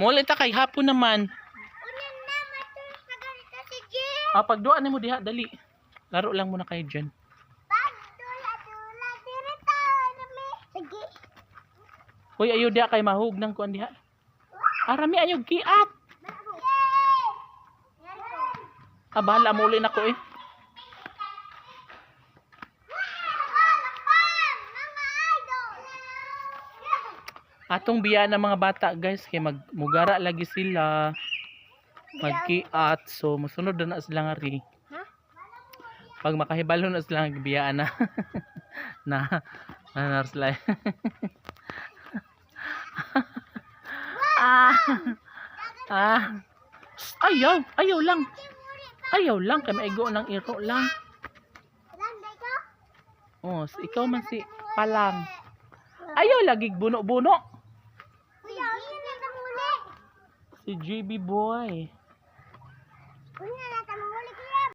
Muli ta kay hapon naman. Pagduan mo diha, dali. Laro lang muna kayo dyan. Sige. Hoy, ayo diha kay mahug nang kuan diha. Rami ayog kiat. Bahala muli na ko eh. Atong biya ng mga bata guys kay magmugara lagi sila. Magkiat, so masunod na sila nga ri. Pag makahibalo na sila biyaan na na sila. Ayaw lang kay maigo ng iro lang. Ikaw man si Palang. Ayaw lagi buno-buno. Si GB boy.